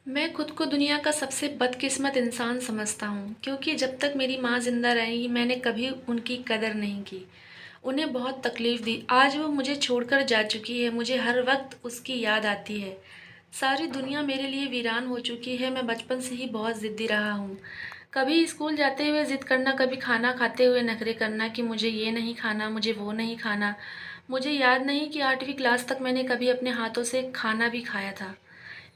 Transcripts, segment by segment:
मैं खुद को दुनिया का सबसे बदकिस्मत इंसान समझता हूँ क्योंकि जब तक मेरी माँ ज़िंदा रही मैंने कभी उनकी कदर नहीं की। उन्हें बहुत तकलीफ़ दी। आज वो मुझे छोड़कर जा चुकी है। मुझे हर वक्त उसकी याद आती है। सारी दुनिया मेरे लिए वीरान हो चुकी है। मैं बचपन से ही बहुत ज़िद्दी रहा हूँ। कभी स्कूल जाते हुए ज़िद करना, कभी खाना खाते हुए नखरे करना कि मुझे ये नहीं खाना, मुझे वो नहीं खाना। मुझे याद नहीं कि 8वीं क्लास तक मैंने कभी अपने हाथों से खाना भी खाया था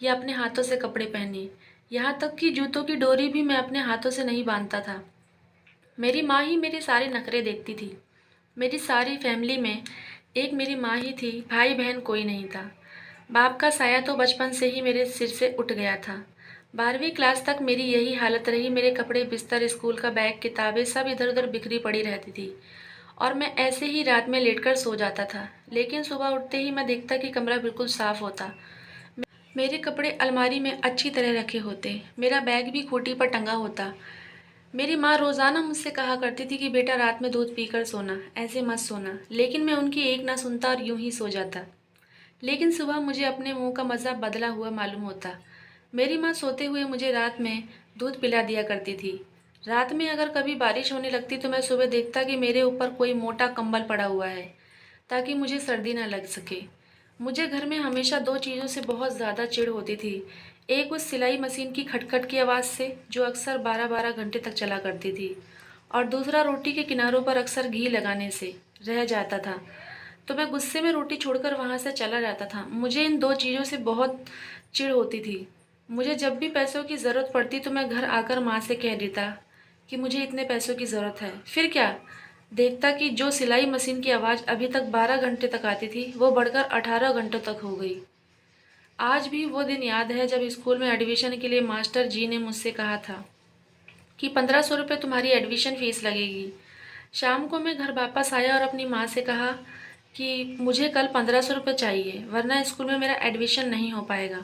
या अपने हाथों से कपड़े पहने। यहाँ तक कि जूतों की डोरी भी मैं अपने हाथों से नहीं बांधता था। मेरी माँ ही मेरे सारे नखरे देखती थी। मेरी सारी फैमिली में एक मेरी माँ ही थी, भाई बहन कोई नहीं था। बाप का साया तो बचपन से ही मेरे सिर से उठ गया था। 12वीं क्लास तक मेरी यही हालत रही। मेरे कपड़े, बिस्तर, स्कूल का बैग, किताबें सब इधर उधर बिखरी पड़ी रहती थी और मैं ऐसे ही रात में लेटकर सो जाता था। लेकिन सुबह उठते ही मैं देखता कि कमरा बिल्कुल साफ होता। मेरे कपड़े अलमारी में अच्छी तरह रखे होते, मेरा बैग भी खूंटी पर टंगा होता। मेरी माँ रोज़ाना मुझसे कहा करती थी कि बेटा रात में दूध पीकर सोना, ऐसे मत सोना। लेकिन मैं उनकी एक ना सुनता और यूं ही सो जाता। लेकिन सुबह मुझे अपने मुंह का मज़ा बदला हुआ मालूम होता। मेरी माँ सोते हुए मुझे रात में दूध पिला दिया करती थी। रात में अगर कभी बारिश होने लगती तो मैं सुबह देखता कि मेरे ऊपर कोई मोटा कंबल पड़ा हुआ है ताकि मुझे सर्दी ना लग सके। मुझे घर में हमेशा दो चीज़ों से बहुत ज़्यादा चिढ़ होती थी। एक उस सिलाई मशीन की खटखट की आवाज़ से जो अक्सर 12-12 घंटे तक चला करती थी, और दूसरा रोटी के किनारों पर अक्सर घी लगाने से रह जाता था तो मैं गुस्से में रोटी छोड़कर वहाँ से चला जाता था। मुझे इन दो चीज़ों से बहुत चिढ़ होती थी। मुझे जब भी पैसों की ज़रूरत पड़ती तो मैं घर आकर माँ से कह देता कि मुझे इतने पैसों की ज़रूरत है। फिर क्या देखता कि जो सिलाई मशीन की आवाज़ अभी तक 12 घंटे तक आती थी वो बढ़कर 18 घंटों तक हो गई। आज भी वो दिन याद है जब स्कूल में एडमिशन के लिए मास्टर जी ने मुझसे कहा था कि 1500 रुपये तुम्हारी एडमिशन फ़ीस लगेगी। शाम को मैं घर वापस आया और अपनी माँ से कहा कि मुझे कल 1500 रुपये चाहिए वरना स्कूल में मेरा एडमिशन नहीं हो पाएगा।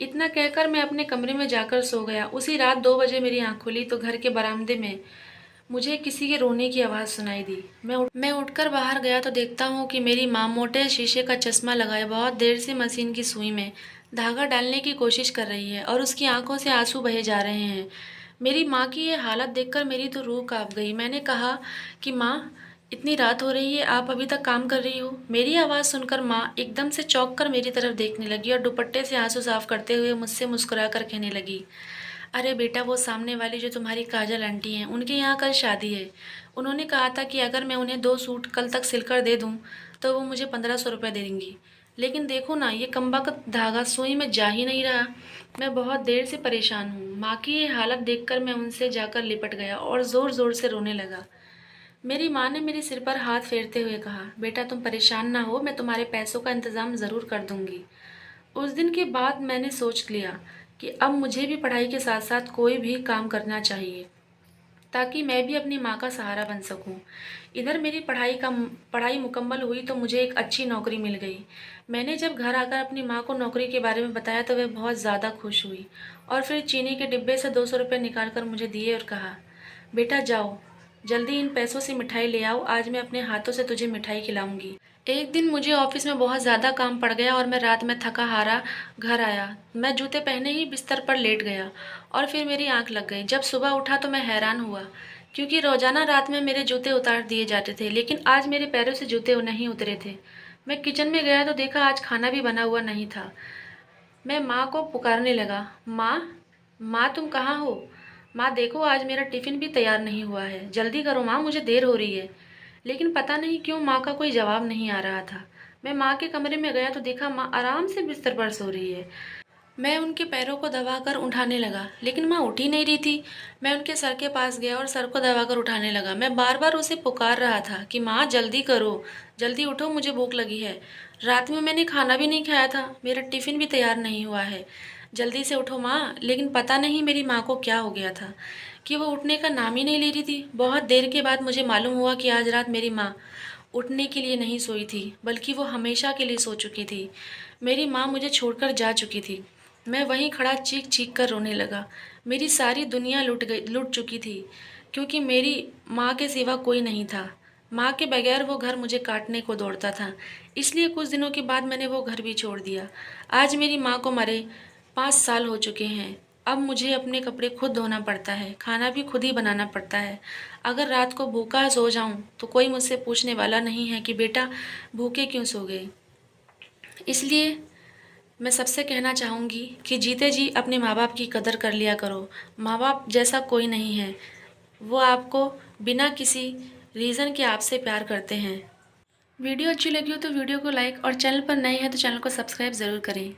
इतना कहकर मैं अपने कमरे में जाकर सो गया। उसी रात 2 बजे मेरी आँख खुली तो घर के बरामदे में मुझे किसी के रोने की आवाज़ सुनाई दी। मैं उठकर बाहर गया तो देखता हूँ कि मेरी माँ मोटे शीशे का चश्मा लगाए बहुत देर से मशीन की सुई में धागा डालने की कोशिश कर रही है और उसकी आंखों से आंसू बहे जा रहे हैं। मेरी माँ की ये हालत देखकर मेरी तो रूह कांप गई। मैंने कहा कि माँ, इतनी रात हो रही है, आप अभी तक काम कर रही हो? मेरी आवाज़ सुनकर माँ एकदम से चौंक कर मेरी तरफ देखने लगी और दुपट्टे से आंसू साफ करते हुए मुझसे मुस्कुरा कर कहने लगी, अरे बेटा, वो सामने वाली जो तुम्हारी काजल आंटी हैं उनके यहाँ कल शादी है। उन्होंने कहा था कि अगर मैं उन्हें 2 सूट कल तक सिलकर दे दूँ तो वो मुझे 1500 रुपये दे देंगी। लेकिन देखो ना, ये कमबख्त धागा सुई में जा ही नहीं रहा। मैं बहुत देर से परेशान हूँ। माँ की ये हालत देखकर मैं उनसे जाकर लिपट गया और ज़ोर ज़ोर से रोने लगा। मेरी माँ ने मेरे सिर पर हाथ फेरते हुए कहा, बेटा तुम परेशान ना हो, मैं तुम्हारे पैसों का इंतज़ाम ज़रूर कर दूँगी। उस दिन के बाद मैंने सोच लिया कि अब मुझे भी पढ़ाई के साथ साथ कोई भी काम करना चाहिए ताकि मैं भी अपनी माँ का सहारा बन सकूं। इधर मेरी पढ़ाई मुकम्मल हुई तो मुझे एक अच्छी नौकरी मिल गई। मैंने जब घर आकर अपनी माँ को नौकरी के बारे में बताया तो वह बहुत ज़्यादा खुश हुई और फिर चीनी के डिब्बे से 200 रुपये निकाल कर मुझे दिए और कहा, बेटा जाओ, जल्दी इन पैसों से मिठाई ले आओ, आज मैं अपने हाथों से तुझे मिठाई खिलाऊंगी। एक दिन मुझे ऑफिस में बहुत ज़्यादा काम पड़ गया और मैं रात में थका हारा घर आया। मैं जूते पहने ही बिस्तर पर लेट गया और फिर मेरी आंख लग गई। जब सुबह उठा तो मैं हैरान हुआ क्योंकि रोज़ाना रात में मेरे जूते उतार दिए जाते थे, लेकिन आज मेरे पैरों से जूते नहीं उतरे थे। मैं किचन में गया तो देखा आज खाना भी बना हुआ नहीं था। मैं माँ को पुकारने लगा, माँ, माँ तुम कहाँ हो? माँ देखो, आज मेरा टिफ़िन भी तैयार नहीं हुआ है, जल्दी करो माँ, मुझे देर हो रही है। लेकिन पता नहीं क्यों माँ का कोई जवाब नहीं आ रहा था। मैं माँ के कमरे में गया तो देखा माँ आराम से बिस्तर पर सो रही है। मैं उनके पैरों को दबाकर उठाने लगा लेकिन माँ उठ ही नहीं रही थी। मैं उनके सर के पास गया और सर को दबाकर उठाने लगा। मैं बार बार उसे पुकार रहा था कि माँ जल्दी करो, जल्दी उठो, मुझे भूख लगी है। रात में मैंने खाना भी नहीं खाया था, मेरा टिफ़िन भी तैयार नहीं हुआ है, जल्दी से उठो माँ। लेकिन पता नहीं मेरी माँ को क्या हो गया था कि वो उठने का नाम ही नहीं ले रही थी। बहुत देर के बाद मुझे मालूम हुआ कि आज रात मेरी माँ उठने के लिए नहीं सोई थी बल्कि वो हमेशा के लिए सो चुकी थी। मेरी माँ मुझे छोड़कर जा चुकी थी। मैं वहीं खड़ा चीख चीख कर रोने लगा। मेरी सारी दुनिया लुट चुकी थी क्योंकि मेरी माँ के सिवा कोई नहीं था। माँ के बगैर वो घर मुझे काटने को दौड़ता था। इसलिए कुछ दिनों के बाद मैंने वो घर भी छोड़ दिया। आज मेरी माँ को मरे 5 साल हो चुके हैं। अब मुझे अपने कपड़े खुद धोना पड़ता है, खाना भी खुद ही बनाना पड़ता है। अगर रात को भूखा सो जाऊं तो कोई मुझसे पूछने वाला नहीं है कि बेटा भूखे क्यों सो गए। इसलिए मैं सबसे कहना चाहूँगी कि जीते जी अपने माँ बाप की कदर कर लिया करो। माँ बाप जैसा कोई नहीं है, वो आपको बिना किसी रीज़न के आपसे प्यार करते हैं। वीडियो अच्छी लगी हो तो वीडियो को लाइक और चैनल पर नए हैं तो चैनल को सब्सक्राइब ज़रूर करें।